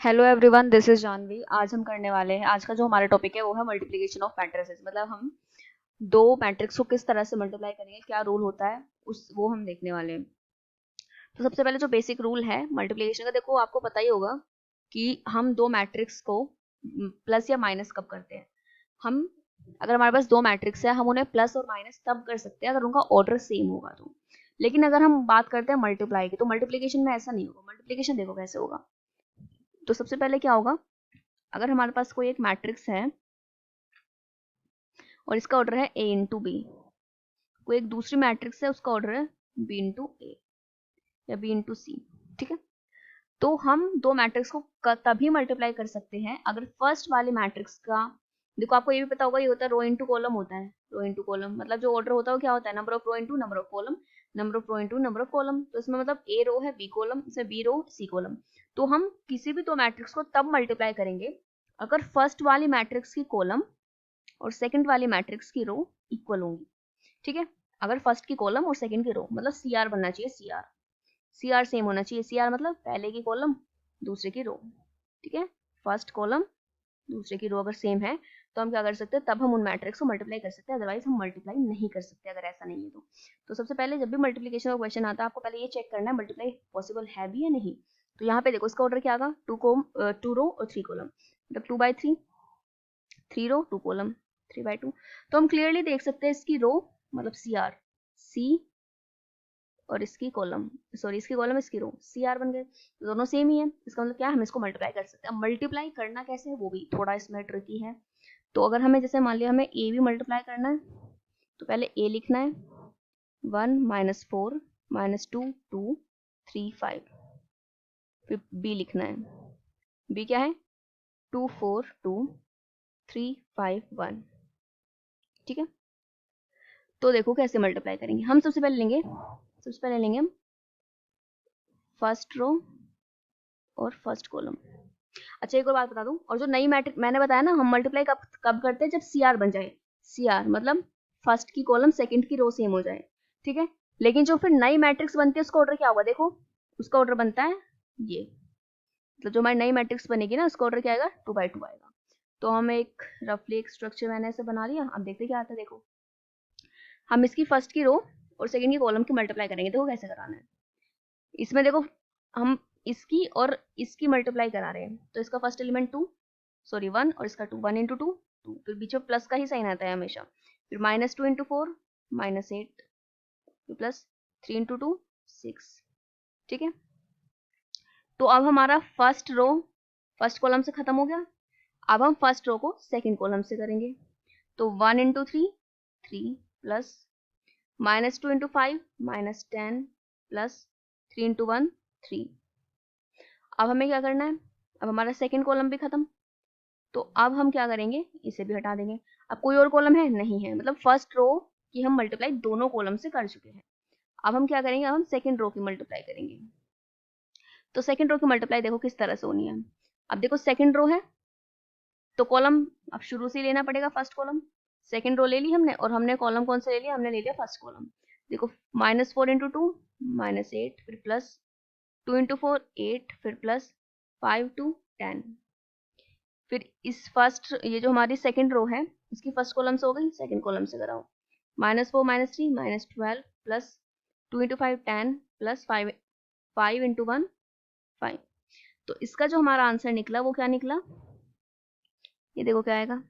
Hello everyone, this is Janvi. आज हम करने वाले हैं, आज का जो हमारा टॉपिक है वो है मल्टीप्लिकेशन ऑफ मैट्रिसेस। मतलब हम दो मैट्रिक्स को किस तरह से मल्टीप्लाई करेंगे, क्या रूल होता है उस वो हम देखने वाले हैं। तो सबसे पहले जो बेसिक रूल है मल्टीप्लिकेशन का, देखो आपको पता ही होगा कि हम दो मैट्रिक्स को प्लस या माइनस कब करते हैं। हम अगर हमारे पास दो मैट्रिक्स है, हम उन्हें प्लस और माइनस तब कर सकते हैं अगर उनका ऑर्डर सेम होगा तो। लेकिन अगर हम बात करते हैं मल्टीप्लाई की, तो मल्टीप्लिकेशन में ऐसा नहीं होगा। मल्टीप्लिकेशन देखो कैसे होगा। तो सबसे पहले क्या होगा, अगर हमारे पास कोई एक मैट्रिक्स है और इसका ऑर्डर है ए इंटू बी, कोई एक दूसरी मैट्रिक्स है उसका ऑर्डर है बी इंटू ए या बी इंटू सी, ठीक है। तो हम दो मैट्रिक्स को तभी मल्टीप्लाई कर सकते हैं अगर फर्स्ट वाले मैट्रिक्स का, देखो आपको ये भी पता होगा, ये होता है रो इंटू कॉलम होता है। रो इंटू कॉलम मतलब जो ऑर्डर होता है वो क्या होता है, number of row into number of column, number of row into number of column. तो इसमें मतलब ए रो है बी कॉलम, इसमें बी रो सी कॉलम। तो हम किसी भी दो मैट्रिक्स को तब मल्टीप्लाई करेंगे अगर फर्स्ट वाली मैट्रिक्स की कॉलम और सेकंड वाली मैट्रिक्स की रो इक्वल होंगी, ठीक है। अगर फर्स्ट की कॉलम और सेकंड की रो, मतलब सीआर बनना चाहिए, सीआर सीआर सेम होना चाहिए। सीआर मतलब पहले की कॉलम दूसरे की रो, ठीक है। फर्स्ट कॉलम दूसरे की रो अगर सेम है तो हम क्या कर सकते हैं, तब हम उन मैट्रिक्स को मल्टीप्लाई कर सकते हैं, अदरवाइज हम मल्टीप्लाई नहीं कर सकते अगर ऐसा नहीं है तो सबसे पहले जब भी मल्टीप्लिकेशन का क्वेश्चन आता है, आपको पहले ये चेक करना है मल्टीप्लाई पॉसिबल है भी या नहीं। तो यहाँ पे देखो इसका ऑर्डर क्या आगा, टू रो और थ्री कॉलम, मतलब 2/3, 3 रो 2 कॉलम, 3/2। तो हम क्लियरली देख सकते हैं इसकी रो मतलब सी आर, सी और इसकी कॉलम, सॉरी इसकी कॉलम इसकी रो सी आर बन गए, तो दोनों सेम ही है। इसका मतलब क्या है, हम इसको मल्टीप्लाई कर सकते हैं। अब मल्टीप्लाई करना कैसे है वो भी थोड़ा इसमें ट्रिकी है। तो अगर हमें जैसे मान लिया हमें ए भी मल्टीप्लाई करना है, तो पहले ए लिखना है 1 - 4 - 2 2 3 5, फिर बी लिखना है, बी क्या है 2 4 2 3 5 1, ठीक है। तो देखो कैसे मल्टीप्लाई करेंगे। हम सबसे पहले लेंगे हम फर्स्ट रो और फर्स्ट कॉलम। अच्छा एक और बात बता दूं, और जो नई मैट्रिक मैंने बताया ना, हम मल्टीप्लाई कब कब करते हैं, जब सी आर बन जाए। सी आर मतलब फर्स्ट की कॉलम सेकंड की रो सेम हो जाए, ठीक है। लेकिन जो फिर नई मैट्रिक्स बनती है उसका ऑर्डर क्या होगा, देखो उसका ऑर्डर बनता है ये, मतलब जो हमारी नई मैट्रिक्स बनेगी ना उसका ऑर्डर क्या आएगा, 2/2 आएगा। तो हम एक रफली एक स्ट्रक्चर मैंने ऐसे बना लिया। अब देखते क्या आता है, देखो हम इसकी फर्स्ट की रो और सेकंड की कॉलम की मल्टीप्लाई करेंगे। देखो कैसे कराना है। इसमें देखो हम इसकी और इसकी मल्टीप्लाई करा रहे हैं, तो इसका फर्स्ट एलिमेंट 2, सॉरी 1, और इसका 2, 1 × 2 2, फिर बीच में प्लस का ही साइन आता है हमेशा। फिर -2 × 4 -8, फिर प्लस 3 × 2 6, ठीक है। तो अब हमारा फर्स्ट रो फर्स्ट कॉलम से खत्म हो गया। अब हम फर्स्ट रो को सेकंड कॉलम से करेंगे। तो 1 × 3 3, प्लस -2 × 5 -10, प्लस 3 × 1 3। अब हमें क्या करना है, अब हमारा सेकंड कॉलम भी खत्म। तो अब हम क्या करेंगे, इसे भी हटा देंगे। अब कोई और कॉलम है नहीं है, मतलब फर्स्ट रो की हम मल्टीप्लाई दोनों कॉलम से कर चुके हैं। अब हम क्या करेंगे, अब हम सेकंड रो की मल्टीप्लाई करेंगे। तो सेकंड रो की मल्टीप्लाई देखो किस तरह से होनी है। अब देखो सेकंड रो है तो कॉलम अब शुरू से लेना पड़ेगा, फर्स्ट कॉलम। सेकंड रो ले ली हमने, और हमने कॉलम कौन सा ले लिया, हमने ले लिया फर्स्ट कॉलम। देखो -4 × 2 -8, फिर प्लस 2 × 4 8, फिर प्लस 5 × 2 10। फिर इस फर्स्ट, ये जो हमारी सेकंड रो है इसकी फर्स्ट कॉलम से हो गई, सेकंड कॉलम से कराओ। -4 -3 -12, प्लस 2 × 5 10, प्लस 5 5 × 1 5। तो इसका जो हमारा आंसर निकला वो क्या निकला, ये देखो क्या आएगा,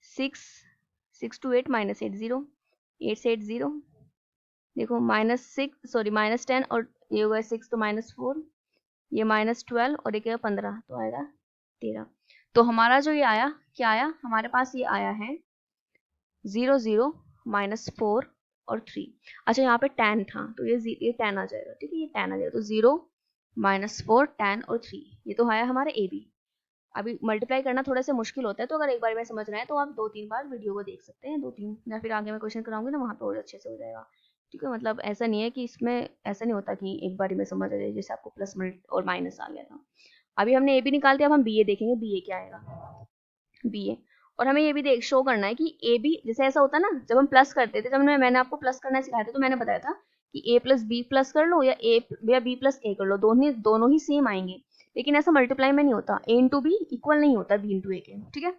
6 6 to 8 -8 0, 8 से 8 0, देखो -6 सॉरी -10, और ये होगा 6 तो -4, ये -12 और ये क्या 15, तो आएगा 13। तो हमारा जो ये आया, क्या आया हमारे पास, ये आया है 0 0 -4 और 3। अच्छा यहाँ पे 10 था तो ये 10 आ जाएगा, ठीक है, ये 10 आ जाएगा। तो 0 -4 10 और 3, ये तो आया हमारे ए बी। अभी मल्टीप्लाई करना थोड़ा सा मुश्किल होता है, तो अगर एक बार में समझ रहे हैं तो आप 2-3 बार वीडियो को देख सकते हैं, 2-3, या फिर आगे मैं क्वेश्चन कराऊंगी ना वहाँ पे और अच्छे से हो जाएगा, ठीक है। मतलब ऐसा नहीं है कि इसमें ऐसा नहीं होता कि एक बार में समझ आ जाए, जैसे आपको प्लस और माइनस आ गया था। अभी हमने ए बी निकाल दिया, अब हम बी ए देखेंगे, बी ए क्या आएगा, बी ए। और हमें ये भी देख शो करना है कि ए बी, जैसे ऐसा होता है ना जब हम प्लस करते थे, जब मैंने आपको प्लस करना सिखाया था तो मैंने बताया था कि a प्लस बी प्लस कर लो या बी प्लस ए कर लो, दोनों ही सेम आएंगे, लेकिन ऐसा मल्टीप्लाई में नहीं होता, a इंटू बी इक्वल नहीं होता b इंटू ए के, ठीक है।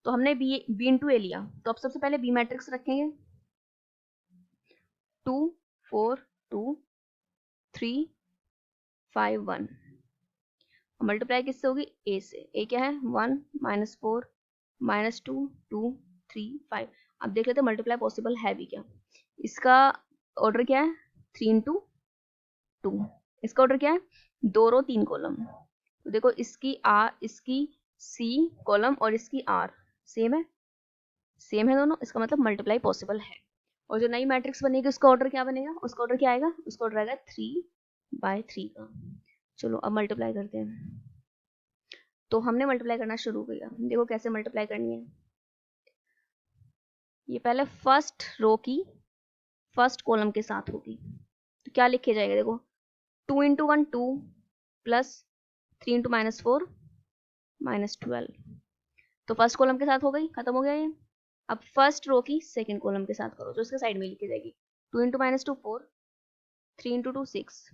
तो हमने बी इंटू ए लिया, तो अब सबसे पहले बी मैट्रिक्स रखेंगे, 2 4 2 3 5 1, मल्टीप्लाई किससे होगी, ए से, ए क्या है 1 -4 -2 2 3 5। अब देख लेते हैं मल्टीप्लाई पॉसिबल है भी क्या। इसका ऑर्डर क्या है 3 इंटू 2, इसका ऑर्डर क्या है 2 रो 3 कॉलम। तो देखो इसकी सी कॉलम और इसकी आर सेम है दोनों, इसका मतलब मल्टीप्लाई पॉसिबल है। और जो नई मैट्रिक्स बनेगी उसका ऑर्डर क्या बनेगा, उसका ऑर्डर क्या आएगा, उसका ऑर्डर आएगा 3/3 का। चलो अब मल्टीप्लाई करते हैं। तो हमने मल्टीप्लाई करना शुरू किया, देखो कैसे मल्टीप्लाई करनी है। ये पहले फर्स्ट रो की फर्स्ट कॉलम के साथ होगी, तो क्या लिखे जाएगा, देखो 2 इंटू 1 2 प्लस 3 इंटू -4 -12, तो फर्स्ट कॉलम के साथ हो गई, खत्म हो गया ये। अब फर्स्ट रो की सेकंड कॉलम के साथ करो, जो इसके साइड में लिखी जाएगी 2 इंटू -2 4 3 इंटू 2 6,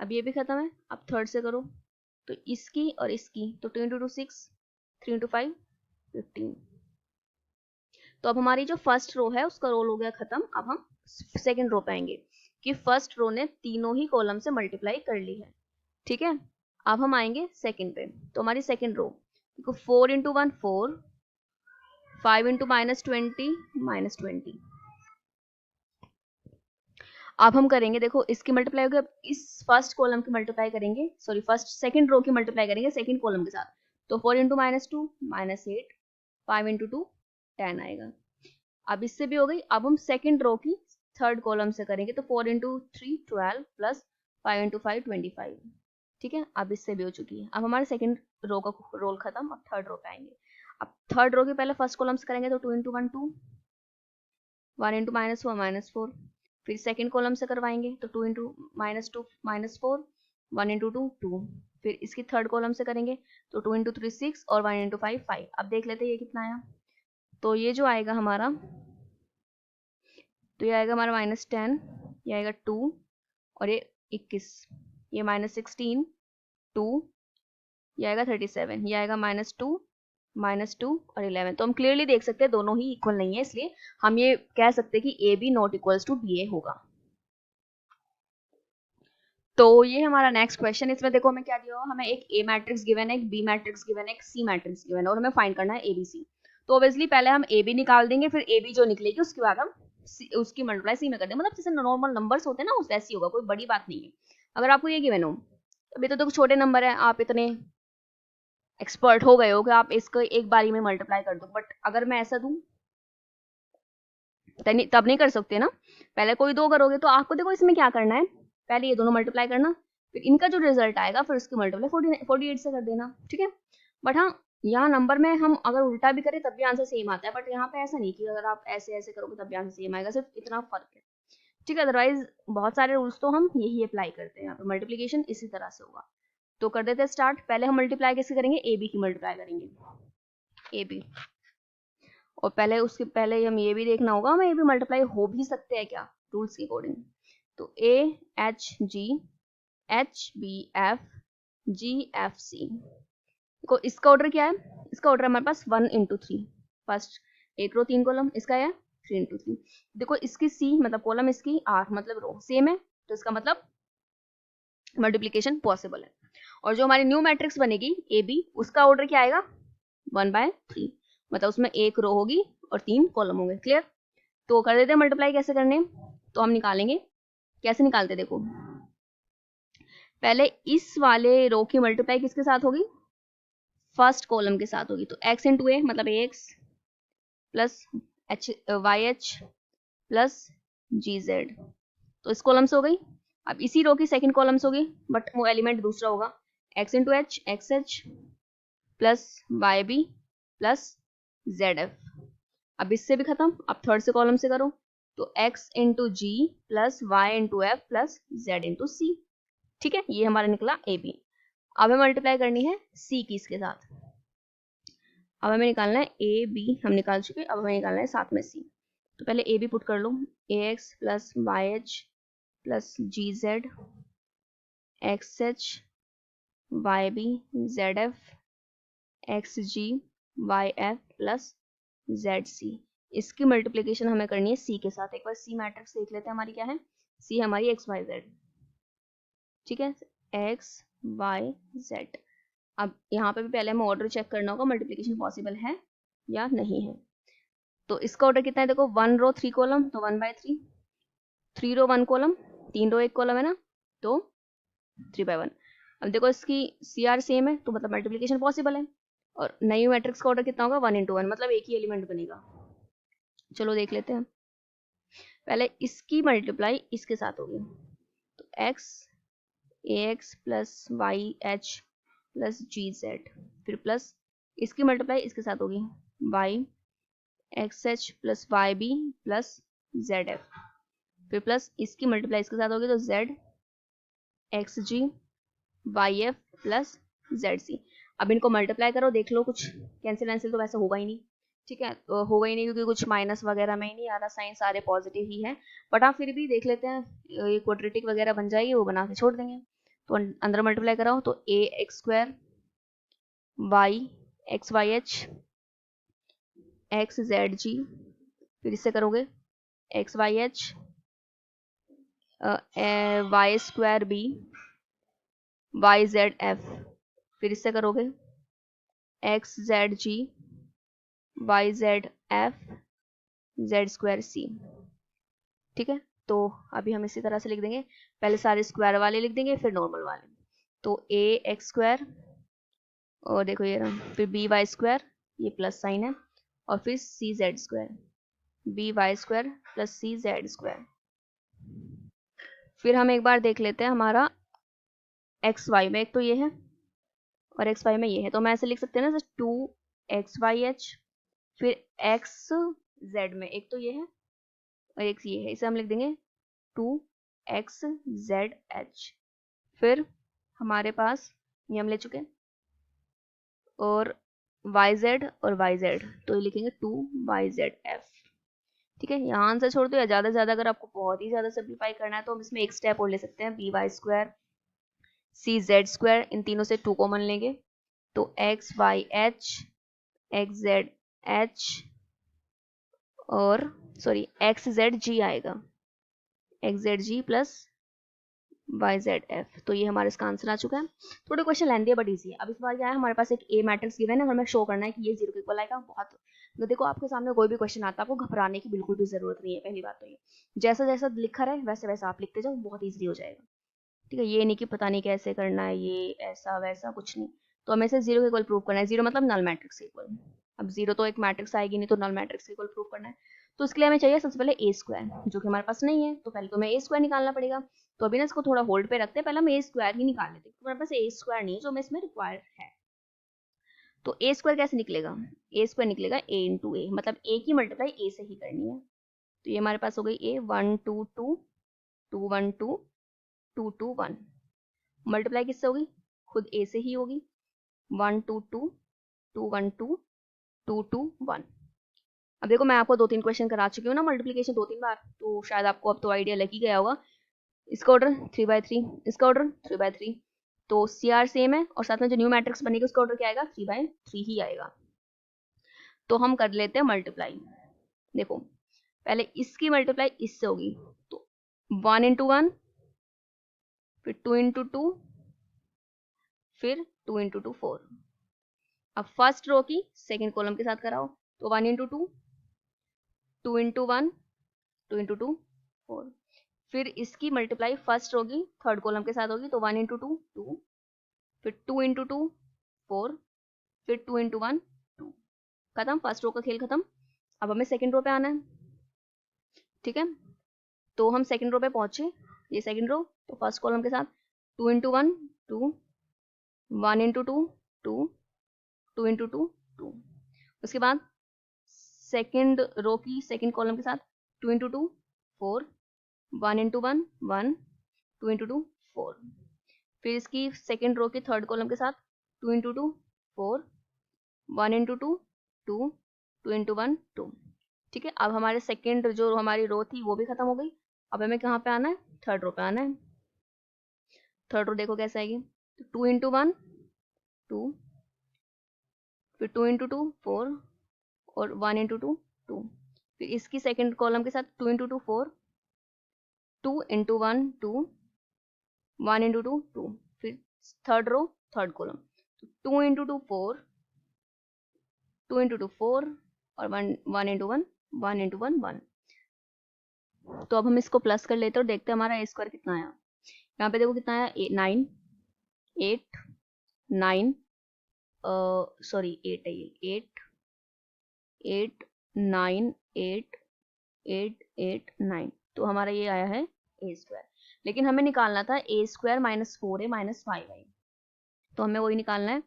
अब ये भी खत्म है। अब थर्ड से करो, तो इसकी और इसकी, तो 2 इंटू 2 6 3 इंटू 5 15। तो अब हमारी जो फर्स्ट रो है उसका रोल हो गया खत्म। अब हम सेकंड रो पे आएंगे कि फर्स्ट रो ने तीनों ही कॉलम से मल्टीप्लाई कर ली है, ठीक है। अब हम आएंगे सेकंड पे, तो हमारी सेकंड रो देखो 4 इंटू 1 4 5 इंटू -20 -20। अब हम करेंगे, देखो इसकी मल्टीप्लाई होगी, अब इस फर्स्ट कॉलम की मल्टीप्लाई करेंगे, सॉरी फर्स्ट सेकंड रो की मल्टीप्लाई करेंगे सेकंड कॉलम के साथ, तो 4 इंटू -2 -8 5 इंटू 2 10 आएगा। अब इससे भी हो गई। अब हम सेकंड रो की थर्ड कॉलम से करेंगे, तो 4 इंटू 3 12 प्लस 5 इंटू 5 25, ठीक है। अब इससे भी हो चुकी है। अब हमारे सेकंड रो का रोल खत्म, अब थर्ड रो पे आएंगे। अब थर्ड रो के पहले फर्स्ट कॉलम से करेंगे, तो 2 इंटू 1 2 1 इंटू -4 -4, फिर सेकंड कॉलम से करवाएंगे, तो 2 इंटू -2 -4 1 इंटू 2 2, फिर इसकी थर्ड कॉलम से करेंगे, तो 2 इंटू 3 6 और 1 इंटू 5 5। अब देख लेते हैं ये कितना आया, तो ये जो आएगा हमारा, तो ये आएगा हमारा -10, ये आएगा 2 और ये 21, ये -16 2, ये आएगा 37, ये आएगा -2 -2 और 11। तो हम क्लियरली देख सकते हैं दोनों ही इक्वल नहीं है, इसलिए हम ये कह सकते हैं कि a b not equals to b a होगा। तो ये हमारा नेक्स्ट क्वेश्चन, इसमें देखो हमें क्या दिया हुआ, हमें एक ए मैट्रिक्स गिवन है, एक बी मैट्रिक्स गिवन है, एक सी मैट्रिक्स गिवन है, और हमें फाइंड करना है ए बी सी। तो ऑब्वियसली पहले हम ए बी निकाल देंगे, फिर ए बी जो निकलेगी उसके बाद हम उसकी मल्टीप्लाई सी में कर देंगे, मतलब जैसे नॉर्मल नंबर्स होते हैं ना, उस वैसे ही होगा, कोई बड़ी बात नहीं है। अगर आपको ये गिवन हो, अभी तो देखो छोटे नंबर है, आप इतने एक्सपर्ट हो गए हो कि आप इसको एक बारी में मल्टीप्लाई कर दो, बट अगर मैं ऐसा दूं तब नहीं कर सकते ना, पहले कोई दो करोगे। तो आपको देखो इसमें क्या करना है, पहले ये दोनों मल्टीप्लाई करना, फिर इनका जो रिजल्ट आएगा फिर उसकी मल्टीप्लाई 48 से कर देना, ठीक है। बट हाँ, यहाँ नंबर में हम अगर उल्टा भी करें तब भी आंसर सेम आता है, बट यहाँ पे ऐसा नहीं कि अगर आप ऐसे ऐसे करोगे तब भी आंसर सेम आएगा, सिर्फ इतना फर्क है, ठीक है। अदरवाइज बहुत सारे रूल्स तो हम यही अप्लाई करते हैं, यहाँ पे मल्टीप्लीकेशन इसी तरह से होगा। तो कर देते हैं स्टार्ट। पहले हम मल्टीप्लाई कैसे करेंगे, ए बी की मल्टीप्लाई करेंगे, ए बी, और पहले उसके पहले हम ये भी देखना होगा हमें ये भी मल्टीप्लाई हो भी सकते हैं क्या, रूल्स के अकॉर्डिंग। तो A H G H B F G F C, देखो इसका ऑर्डर क्या है, इसका ऑर्डर हमारे पास 1 इंटू 3, फर्स्ट एक रो 3 कॉलम, इसका है 3 इंटू 3। देखो इसकी सी मतलब कॉलम, इसकी आर मतलब रो सेम है, तो इसका मतलब मल्टीप्लीकेशन पॉसिबल है। और जो हमारी न्यू मैट्रिक्स बनेगी ए बी, उसका ऑर्डर क्या आएगा 1/3, मतलब उसमें एक रो होगी और 3 कॉलम होंगे, क्लियर। तो कर देते हैं मल्टीप्लाई कैसे करने, तो हम निकालेंगे, कैसे निकालते देखो, पहले इस वाले रो की मल्टीप्लाई किसके साथ होगी, फर्स्ट कॉलम के साथ होगी, तो x इंटू ए मतलब ax plus h y h plus g z, तो इस कॉलम से हो गई। अब इसी रो की सेकंड कॉलम से होगी, बट वो एलिमेंट दूसरा होगा, x into H X H plus Y B plus Z F. अब इससे भी खत्म, अब थर्ड से कॉलम से करो, तो x into g plus y into f plus z into c, ठीक है। ये हमारा निकला ए बी। अब हमें मल्टीप्लाई करनी है सी की इसके साथ, अब हमें निकालना है ए बी, हम निकाल चुके, अब हमें निकालना है साथ में सी। तो पहले ए बी पुट कर लो, a x plus y h plus g z x h y b z f x g y f plus z c. इसकी मल्टीप्लिकेशन हमें करनी है सी के साथ। एक बार सी मैट्रिक्स देख लेते हैं हमारी क्या है। सी हमारी एक्स वाई जेड, ठीक है, एक्स वाई जेड। अब यहाँ पे भी पहले हमें ऑर्डर चेक करना होगा मल्टीप्लिकेशन पॉसिबल है या नहीं है। तो इसका ऑर्डर कितना है देखो, 1 रो 3 कॉलम तो 1/3, 3 रो 1 कॉलम, 3 रो 1 कॉलम है ना, तो 3/1। अब देखो इसकी सी आर सेम है तो मतलब मल्टीप्लिकेशन पॉसिबल है। और नई मैट्रिक्स का ऑर्डर कितना होगा, 1 × 1, मतलब एक ही एलिमेंट बनेगा। चलो देख लेते हैं। पहले इसकी मल्टीप्लाई इसके साथ होगी, तो x a x plus y h plus g z, फिर प्लस इसकी मल्टीप्लाई इसके साथ होगी, y x H plus Y B plus Z f, फिर प्लस इसकी मल्टीप्लाई इसके साथ होगी तो z x g y f plus z c. अब इनको मल्टीप्लाई करो, देख लो कुछ कैंसिल वैंसिल तो वैसे होगा ही नहीं, ठीक है, तो होगा ही नहीं क्योंकि कुछ माइनस वगैरह में ही नहीं आ रहा, साइन सारे पॉजिटिव ही है। बट आप फिर भी देख लेते हैं, ये क्वाड्रेटिक वगैरह बन जाएगी, वो बना के छोड़ देंगे। तो अंदर मल्टीप्लाई कराओ तो a x square y x Y H x Z g, फिर इससे करोगे x Y h y square b y Z f, फिर इससे करोगे x Z g y Z f z square c, ठीक है। तो अभी हम इसी तरह से लिख देंगे, पहले सारे स्क्वायर वाले लिख देंगे फिर नॉर्मल वाले। तो ए एक्स स्क्वायर और देखो ये रहा, फिर बी वाई स्क्वायर, ये प्लस साइन है, और फिर c Z square, b Y square plus c Z square. फिर हम एक बार देख लेते हैं हमारा एक्स वाई में, एक तो ये है और एक्स वाई में ये है, तो मैं ऐसे लिख सकते हैं ना, 2xyh, फिर एक्स जेड में एक तो ये है और एक ये है, इसे हम लिख देंगे 2xzh। फिर हमारे पास ये हम ले चुके हैं, और yz और yz, तो ये लिखेंगे 2yzf, ठीक है। यहाँ आंसर छोड़ दो, या ज़्यादा से ज़्यादा अगर आपको बहुत ही ज़्यादा सिंप्लीफाई करना है तो हम इसमें एक स्टेप और ले सकते हैं, B Y square C Z square, इन तीनों से 2 कॉमन लेंगे तो X Y H x Z H और सॉरी एक्स जेड जी आएगा, X Z G plus Y Z F. तो ये हमारे इसका आंसर आ चुका है। थोड़े क्वेश्चन लेंदी है बट ईजी है। अब इस बार क्या है, हमारे पास एक ए मैट्रिक्स गिवन है, हमें शो करना है कि ये 0 के इक्वल आएगा। बहुत तो देखो आपके सामने कोई भी क्वेश्चन आता है, आपको घबराने की बिल्कुल भी जरूरत नहीं है। पहली बात तो ये, जैसा जैसा लिखा रहे वैसे वैसा आप लिखते जाओ, बहुत ईजी हो जाएगा, ठीक है। ये नहीं कि पता नहीं कैसे करना है, ये ऐसा वैसा कुछ नहीं। तो हमें इसे 0 के इक्वल प्रूव करना है, 0 मतलब नल मैट्रिक्स के इक्वल। अब 0 तो एक मैट्रिक्स आएगी नहीं, तो नल मैट्रिक्स के इक्वल प्रूव करना है। तो इसके लिए हमें चाहिए सबसे पहले ए स्क्वायर, जो कि हमारे पास नहीं है, तो पहले तो हमें ए स्क्वायर निकालना पड़ेगा। तो अभी ना इसको थोड़ा होल्ड पे रखते हैं, पहले हम ए स्क्वायर ही निकाल लेते हैं, तो हमारे पास ए स्क्वायर नहीं है जो हमें इसमें रिक्वायर है। तो ए स्क्वायर कैसे निकलेगा, ए स्क्वायर निकलेगा ए इंटू ए, मतलब ए की मल्टीप्लाई ए से ही करनी है। तो ये हमारे पास हो गई ए 1 2 2 2 1 2 2 2 1, मल्टीप्लाई किससे होगी, खुद ए से ही होगी, 1 2 2 2 1 2 2 2 1। अब देखो मैं आपको 2-3 क्वेश्चन करा चुकी हूँ ना मल्टीप्लिकेशन 2-3 बार, तो शायद आपको अब तो आइडिया लग ही गया होगा। इसका ऑर्डर 3/3, इसका ऑर्डर 3/3, तो सी आर सेम है, और साथ में जो न्यू मैट्रिक्स बनेगी उसका ऑर्डर क्या आएगा, 3/3 ही आएगा। तो हम कर लेते हैं मल्टीप्लाई। देखो पहले इसकी मल्टीप्लाई इससे होगी, तो 1 × 1, फिर 2 × 2, फिर 2 × 2 4। अब फर्स्ट रो की सेकंड कॉलम के साथ कराओ, तो 1 × 2 2 × 1 2 × 2 4। फिर इसकी मल्टीप्लाई फर्स्ट होगी थर्ड कॉलम के साथ होगी, तो 1 × 2 2, फिर 2 × 2 4, फिर 2 × 1 2। खत्म, फर्स्ट रो का खेल खत्म। अब हमें सेकंड रो पे आना है, ठीक है। तो हम सेकंड रो पे पहुंचे, ये सेकंड रो, तो फर्स्ट कॉलम के साथ 2 × 1 2, 1 × 2 2, 2 × 2 2। उसके बाद सेकंड रो की सेकंड कॉलम के साथ 2 × 2 4, 1 × 1 1, 2 × 2 4। फिर इसकी सेकंड रो की थर्ड कॉलम के साथ 2 × 2 4, 1 × 2 2, 2 × 1 2, ठीक है। अब हमारे सेकंड जो हमारी रो थी वो भी खत्म हो गई। अब हमें कहाँ पे आना है, थर्ड रो पे आना है। थर्ड रो देखो कैसे आएगी, तो 2 इंटू 1 2, फिर 2 इंटू 2 4, और 1 इंटू 2 2, फिर इसकी सेकंड कॉलम के साथ 2 इंटू 2 4, 2 इंटू 1 2, 1 इंटू 2 2, फिर third row third column, 2 into 2 4, 2 into 2 4, और 1 इंटू 1 1 इंटू 1 1। तो अब हम इसको प्लस कर लेते हैं और देखते हैं हमारा ए स्क्वायर कितना आया। यहाँ पे देखो कितना आया, 9 8 9, सॉरी 8 है ये, 8 8 9 8 8 8 9, तो हमारा ये आया है ए स्क्वायर। लेकिन हमें निकालना था ए square minus 4a minus 5i, तो हमें वही निकालना है,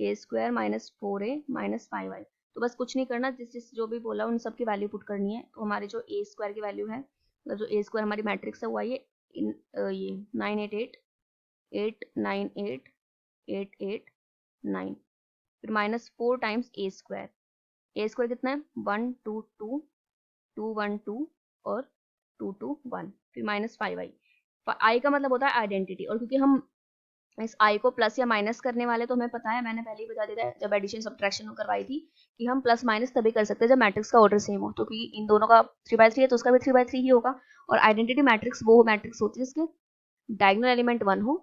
ए square minus 4a minus 5i। तो बस कुछ नहीं करना, जिस जो भी बोला उन सब की वैल्यू पुट करनी है। तो हमारे जो ए स्क्वायर की वैल्यू है, मतलब जो ए स्क्वायर हमारी मैट्रिक्स है वो आई है ये 9 8 8 8 9 8 8 8 9, फिर माइनस 4 टाइम्स ए स्क्वायर। ए स्क्वायर कितना है, 1 2 2 2 1 2 और 2 2 1, फिर माइनस 5i। आई का मतलब होता है आइडेंटिटी, और क्योंकि हम इस आई को प्लस या माइनस करने वाले, तो हमें पता है, मैंने पहले ही बता दिया था जब एडिशन सब्ट्रैक्शन करवाई थी, कि हम प्लस माइनस तभी कर सकते हैं जब मैट्रिक्स का ऑर्डर सेम हो। तो क्योंकि इन दोनों का 3/3 है तो उसका भी 3/3 ही होगा। और आइडेंटिटी मैट्रिक्स वो मैट्रिक्स होती है जिसके डायगोनल एलिमेंट 1 हो,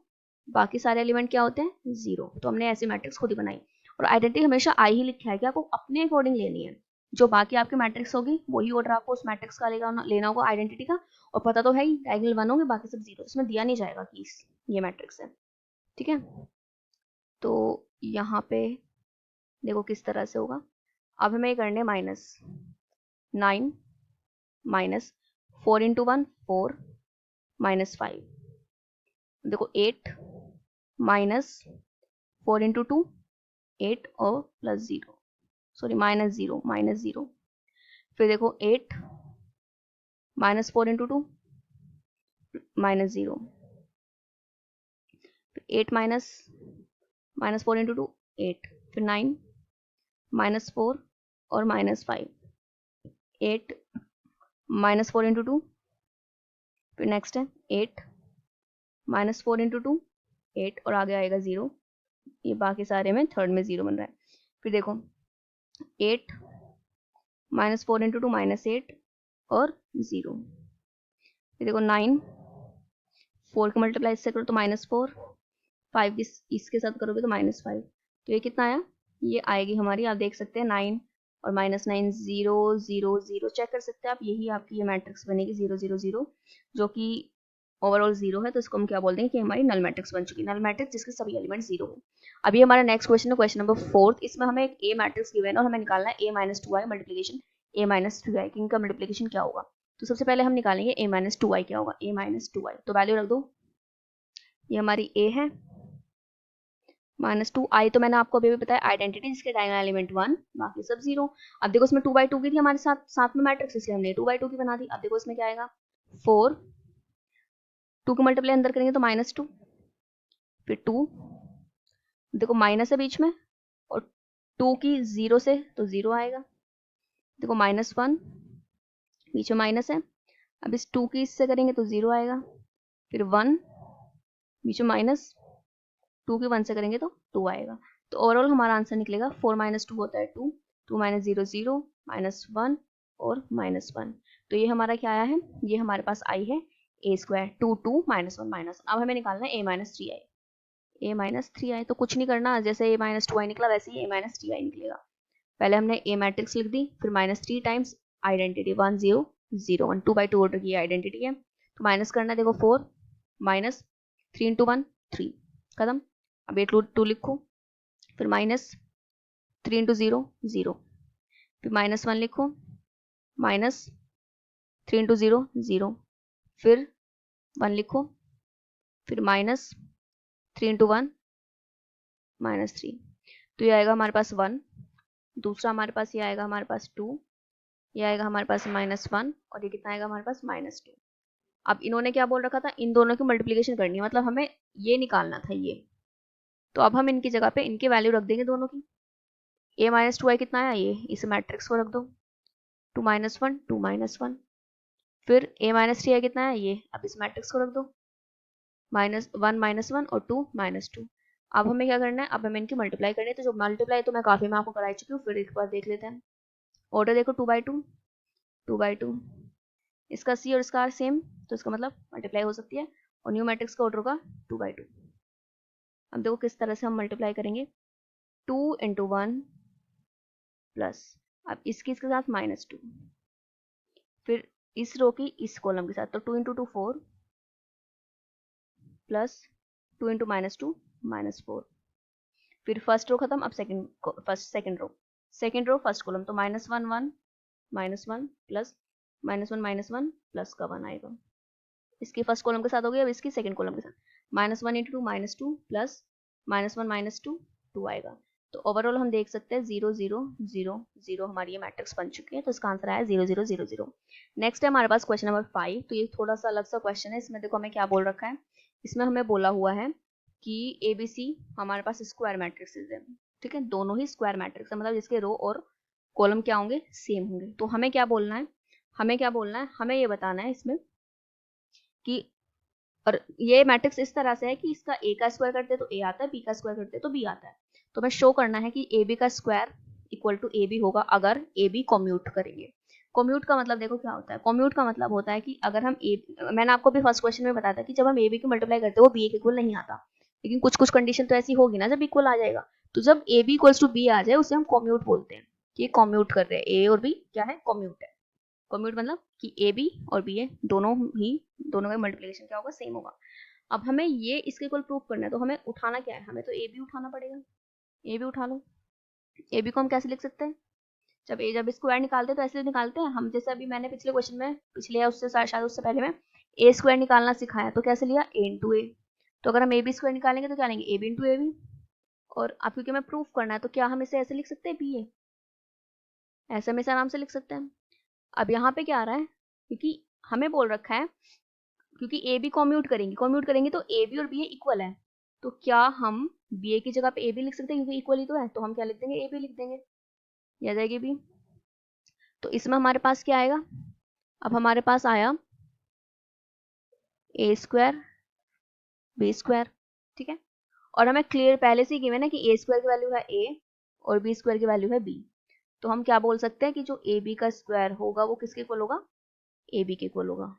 बाकी सारे एलिमेंट क्या होते हैं 0। तो हमने ऐसी मैट्रिक्स खुद ही बनाई। और आइडेंटिटी हमेशा आई ही लिखा है कि आपको अपने अकॉर्डिंग लेनी है, जो बाकी आपकी मैट्रिक्स होगी वही ऑर्डर आपको उस मैट्रिक्स का लेना होगा आइडेंटिटी का। और पता तो है ही डायगोनल 1 होंगे, बाकी सब 0, इसमें दिया नहीं जाएगा कि ये मैट्रिक्स है, ठीक है। तो यहाँ पे देखो किस तरह से होगा। अब हमें ये करने माइनस 9 माइनस 4 इंटू 1 4 माइनस 5, देखो 8 माइनस 4 इंटू 2 8 और प्लस 0, सॉरी माइनस 0, फिर देखो 8 minus 4 into 2 minus 0, 8 minus 4 into 2 8, फिर 9 माइनस 4 और माइनस 5, 8 माइनस 4 इंटू 2, फिर नेक्स्ट है 8 माइनस 4 इंटू 2 8, और आगे आएगा 0, ये बाकी सारे में थर्ड में 0 बन रहा है। फिर देखो 8 माइनस 4 इंटू 2 माइनस 8 और 0, फिर देखो 9 4 का मल्टीप्लाई इससे करो तो माइनस 4, 5 इसके साथ करोगे तो माइनस 5, तो ये कितना आया, ये आएगी हमारी, आप देख सकते हैं 9 और माइनस 9 0 0 0, चेक कर सकते हैं आप, यही आपकी ये मैट्रिक्स बनेगी 0 0 0, जो कि ओवरऑल 0 है। तो इसको हम क्या बोल देंगे कि हमारी नल मैट्रिक्स बन चुकी है, नल मैट्रिक्स जिसके सभी एलिमेंट 0 हो। अभी हमारा नेक्स्ट क्वेश्चन है, क्वेश्चन नंबर 4। इसमें हमें एक ए मैट्रिक्स गिवन है और हमें निकालना है a minus 2i multiplication a minus 3i, इनका मल्टीप्लीकेशन क्या होगा। तो सबसे पहले हम निकालेंगे a माइनस 2i क्या होगा, a माइनस 2i, तो वैल्यू रख दो, ये हमारी a है माइनस 2i, तो मैंने आपको अभी भी बताया आइडेंटिटी जिसके डायगोनल एलिमेंट 1 बाकी सब 0। अब देखो इसमें 2/2 की थी हमारे साथ में मैट्रिक्स, इसलिए हमने 2/2 की बना दी। अब देखो इसमें क्या आएगा, 4 2 को मल्टीप्लाई अंदर करेंगे तो माइनस 2, फिर 2 देखो माइनस है बीच में, और 2 की 0 से तो 0 आएगा, देखो माइनस 1 बीच में माइनस है, अब इस 2 की इससे करेंगे तो 0 आएगा, फिर 1 बीच में माइनस, 2 की 1 से करेंगे तो 2 आएगा। तो ओवरऑल हमारा आंसर निकलेगा 4 माइनस 2 होता है 2, 2 माइनस 0 0 माइनस 1 और माइनस 1। तो ये हमारा क्या आया है, ये हमारे पास आई है ए स्क्वायर 2 2 माइनस 1 माइनस। अब हमें निकालना है ए माइनस 3i, ए माइनस 3i, तो कुछ नहीं करना, जैसे ए माइनस 2i निकला वैसे ही ए माइनस 3i निकलेगा। पहले हमने ए मैट्रिक्स लिख दी, फिर माइनस 3 टाइम्स आइडेंटिटी 1 0 0 1, 2/2 ऑर्डर की आइडेंटिटी है, तो माइनस करना है, देखो 4 माइनस 3 इंटू 1 3 खत्म। अब ये 2 लिखो, फिर माइनस 3 इंटू 0 0, फिर माइनस 1 लिखो, माइनस 3 इंटू 0 0, फिर 1 लिखो, फिर माइनस 3 इंटू 1 माइनस 3, तो ये आएगा हमारे पास 1, दूसरा हमारे पास ये आएगा हमारे पास 2, ये आएगा हमारे पास माइनस 1, और ये कितना आएगा हमारे पास माइनस 2। अब इन्होंने क्या बोल रखा था, इन दोनों की मल्टीप्लिकेशन करनी है, मतलब हमें ये निकालना था ये, तो अब हम इनकी जगह पे इनकी वैल्यू रख देंगे दोनों की। a माइनस 2i कितना आया, ये इस मैट्रिक्स को रख दो, 2 माइनस 1 2 माइनस 1, फिर a माइनस 3 कितना है ये, अब इस मैट्रिक्स को रख दो, -1 और 2 -2। अब हमें क्या करना है, अब हमें इनकी मल्टीप्लाई करनी है। तो जो मल्टीप्लाई तो मैं काफ़ी मैं आपको कराई चुकी हूँ, फिर एक बार देख लेते हैं। ऑर्डर देखो 2/2 2/2, इसका सी और इसका आर सेम, तो इसका मतलब मल्टीप्लाई हो सकती है। और न्यू मैट्रिक्स का ऑर्डर होगा 2/2। अब देखो किस तरह से हम मल्टीप्लाई करेंगे, 2 × 1 प्लस, अब इसके साथ -2, फिर इस रो की इस कॉलम के साथ, तो 2 × 2 4 प्लस 2 × -2 -4। फिर फर्स्ट रो खत्म, अब सेकंड रो फर्स्ट कॉलम, तो -1 1 -1 प्लस -1 प्लस का 1 आएगा, इसकी फर्स्ट कॉलम के साथ हो गई। अब इसकी सेकंड कॉलम के साथ -1 × 2 -2 प्लस -1 -2 2 आएगा। तो ओवरऑल हम देख सकते हैं 0 0 0 0 हमारी ये मैट्रिक्स बन चुकी है। तो इसका आंसर आया 0 0 0 0। नेक्स्ट है हमारे पास क्वेश्चन नंबर 5। तो ये थोड़ा सा अलग सा क्वेश्चन है। इसमें देखो हमें क्या बोल रखा है, इसमें हमें बोला हुआ है कि ABC हमारे पास स्क्वायर मैट्रिक्सेस है, ठीक है, दोनों ही स्क्वायर मैट्रिक्स है, मतलब जिसके रो और कॉलम क्या होंगे, सेम होंगे। तो हमें क्या बोलना है, हमें ये बताना है इसमें कि, और ये मैट्रिक्स इस तरह से है कि इसका a का स्क्वायर करते तो a आता है, b का स्क्वायर करते तो b आता है। तो हमें शो करना है कि ab का स्क्वायर इक्वल टू ab होगा अगर ab कॉम्यूट करेंगे। कॉम्यूट का मतलब देखो क्या होता है, कॉम्यूट का मतलब होता है कि अगर हम मैंने आपको भी फर्स्ट क्वेश्चन में बताया था कि जब हम ab की मल्टीप्लाई करते हैं वो b के इक्वल नहीं आता, लेकिन कुछ कुछ कंडीशन तो ऐसी होगी ना जब इक्वल आ जाएगा। तो जब ab इक्वल्स टू b आ जाए उसे हम कॉम्यूट बोलते हैं, कि कॉम्यूट कर रहे हैं, a और b क्या है, कॉम्यूट है। कॉम्यूट मतलब कि ए बी और बी ए दोनों का मल्टीप्लिकेशन क्या होगा, सेम होगा। अब हमें ये इसके इक्वल प्रूफ करना है, तो हमें उठाना क्या है, हमें तो ए बी उठाना पड़ेगा। ए बी उठा लो। ए बी को हम कैसे लिख सकते हैं, जब स्क्वायर निकालते हैं तो ऐसे निकालते हैं हम, जैसे अभी मैंने पिछले क्वेश्चन में, पिछले या उससे शायद उससे पहले में ए स्क्वायर निकालना सिखाया, तो कैसे लिया, ए इंटू ए। तो अगर हम ए बी स्क्वायर निकालेंगे तो क्या लेंगे, A B into A B. और अब क्योंकि हमें प्रूफ करना है तो क्या हम इसे ऐसे लिख सकते हैं, बी ए, ऐसे में इसे आराम से लिख सकते हैं। अब यहाँ पे क्या आ रहा है, क्योंकि हमें बोल रखा है, क्योंकि ए बी कॉम्यूट करेंगे तो ए बी और बी ए इक्वल है, तो क्या हम बी ए की जगह पे ए बी लिख सकते हैं, क्योंकि इक्वल ही तो है, तो हम क्या लिख देंगे, ए बी लिख देंगे, ये आ जाएगी बी। तो इसमें हमारे पास क्या आएगा, अब हमारे पास आया ए स्क्वायर बी स्क्वायर, ठीक है। और हमें क्लियर पहले से ही गिवन है कि ए स्क्वायर की वैल्यू है ए और बी स्क्वायर की वैल्यू है बी। तो हम क्या बोल सकते हैं कि जो ए बी का स्क्वायर होगा वो किसके इक्वल होगा, ए बी के इक्वल होगा,